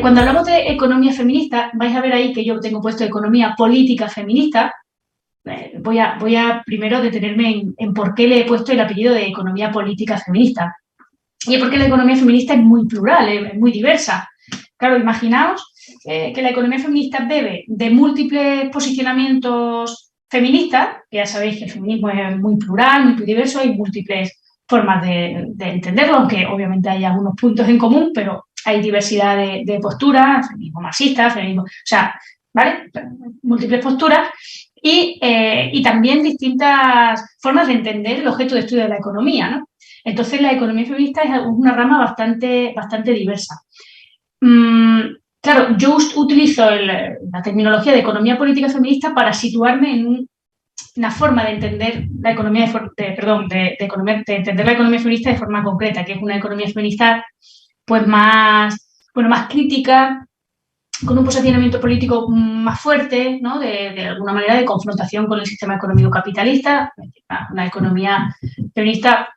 Cuando hablamos de economía feminista, vais a ver ahí que yo tengo puesto economía política feminista. Voy a primero detenerme en por qué le he puesto el apellido de economía política feminista. Y es porque la economía feminista es muy plural, es muy diversa. Claro, imaginaos que la economía feminista bebe de múltiples posicionamientos feministas, que ya sabéis que el feminismo es muy plural, muy diverso, hay múltiples formas de entenderlo, aunque obviamente hay algunos puntos en común, pero hay diversidad de posturas, feminismo marxista, feminismo, o sea, ¿vale? Múltiples posturas y también distintas formas de entender el objeto de estudio de la economía, ¿no? Entonces, la economía feminista es una rama bastante diversa. Claro, yo utilizo la terminología de economía política feminista para situarme en una forma de entender la economía, de entender la economía feminista de forma concreta, que es una economía feminista pues más crítica, con un posicionamiento político más fuerte, ¿no? De alguna manera de confrontación con el sistema económico capitalista, una economía feminista,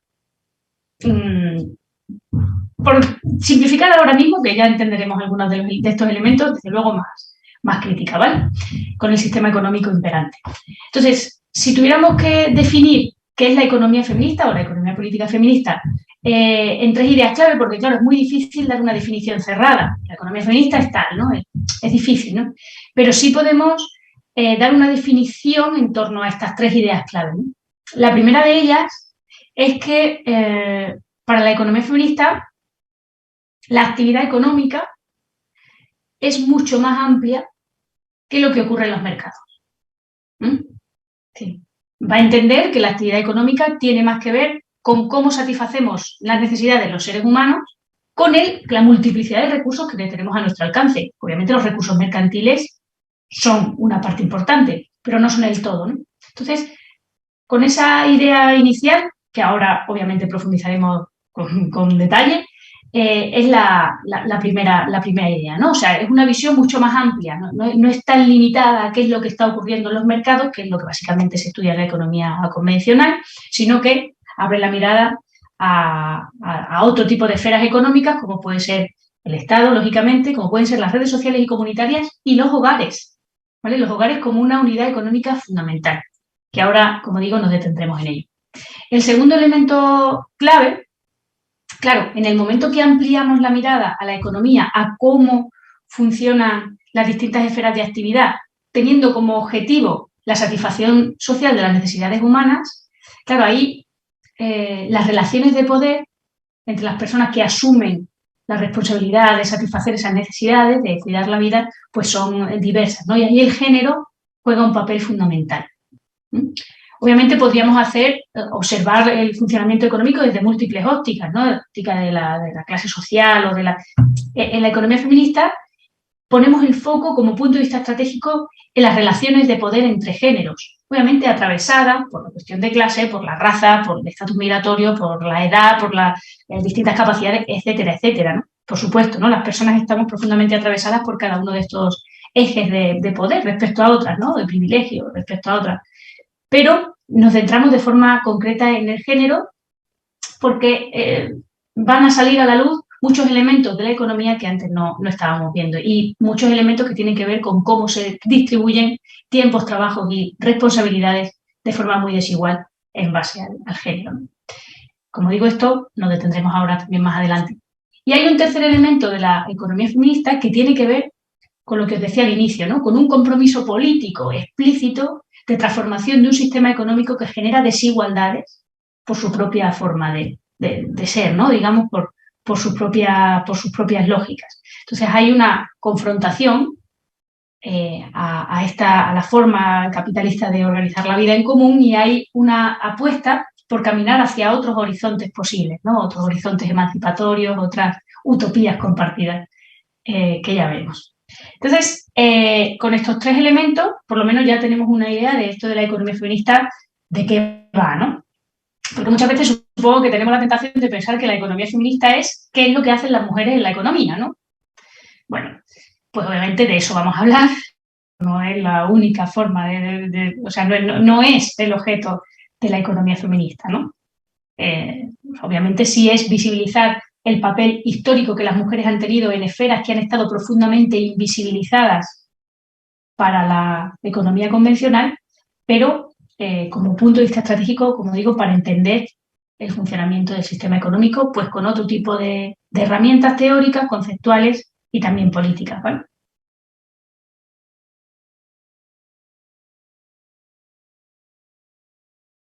por simplificar ahora mismo, que ya entenderemos algunos de estos elementos, desde luego más crítica, ¿vale? Con el sistema económico imperante. Entonces, si tuviéramos que definir qué es la economía feminista o la economía política feminista en tres ideas clave, porque claro, es muy difícil dar una definición cerrada. La economía feminista es tal, ¿no? Es difícil, ¿no? Pero sí podemos dar una definición en torno a estas tres ideas clave, ¿no? La primera de ellas es que para la economía feminista la actividad económica es mucho más amplia que lo que ocurre en los mercados. Sí. Va a entender que la actividad económica tiene más que ver con cómo satisfacemos las necesidades de los seres humanos con la multiplicidad de recursos que tenemos a nuestro alcance. Obviamente los recursos mercantiles son una parte importante, pero no son el todo, ¿no? Entonces, con esa idea inicial, que ahora obviamente profundizaremos con detalle, es la primera idea, ¿no? O sea, es una visión mucho más amplia, no es tan limitada a qué es lo que está ocurriendo en los mercados, que es lo que básicamente se estudia en la economía convencional, sino que abre la mirada a otro tipo de esferas económicas, como puede ser el Estado, lógicamente, como pueden ser las redes sociales y comunitarias y los hogares, ¿vale? Los hogares como una unidad económica fundamental, que ahora, como digo, nos detendremos en ello. El segundo elemento clave, claro, en el momento que ampliamos la mirada a la economía, a cómo funcionan las distintas esferas de actividad, teniendo como objetivo la satisfacción social de las necesidades humanas, claro, ahí las relaciones de poder entre las personas que asumen la responsabilidad de satisfacer esas necesidades, de cuidar la vida, pues son diversas, ¿no? Y ahí el género juega un papel fundamental. Obviamente podríamos observar el funcionamiento económico desde múltiples ópticas, ¿no? La óptica de la clase social o en la economía feminista ponemos el foco como punto de vista estratégico en las relaciones de poder entre géneros, obviamente atravesadas por la cuestión de clase, por la raza, por el estatus migratorio, por la edad, por las distintas capacidades, etcétera, etcétera, ¿no? Por supuesto, ¿no? Las personas estamos profundamente atravesadas por cada uno de estos ejes de poder respecto a otras, ¿no? De privilegio respecto a otras. Pero nos centramos de forma concreta en el género porque van a salir a la luz muchos elementos de la economía que antes no estábamos viendo y muchos elementos que tienen que ver con cómo se distribuyen tiempos, trabajos y responsabilidades de forma muy desigual en base al género. Como digo, esto nos detendremos ahora también más adelante. Y hay un tercer elemento de la economía feminista que tiene que ver con lo que os decía al inicio, ¿no? Con un compromiso político explícito de transformación de un sistema económico que genera desigualdades por su propia forma de ser, ¿no? Digamos, por sus propias lógicas. Entonces hay una confrontación a la forma capitalista de organizar la vida en común y hay una apuesta por caminar hacia otros horizontes posibles, ¿no? Otros horizontes emancipatorios, otras utopías compartidas que ya vemos. Entonces, con estos tres elementos, por lo menos ya tenemos una idea de esto de la economía feminista, de qué va, ¿no? Porque muchas veces supongo que tenemos la tentación de pensar que la economía feminista es qué es lo que hacen las mujeres en la economía, ¿no? Bueno, pues obviamente de eso vamos a hablar. No es la única forma o sea, no es el objeto de la economía feminista, ¿no? Obviamente sí es visibilizar el papel histórico que las mujeres han tenido en esferas que han estado profundamente invisibilizadas para la economía convencional, pero como punto de vista estratégico, como digo, para entender el funcionamiento del sistema económico, pues con otro tipo de herramientas teóricas, conceptuales y también políticas, ¿vale?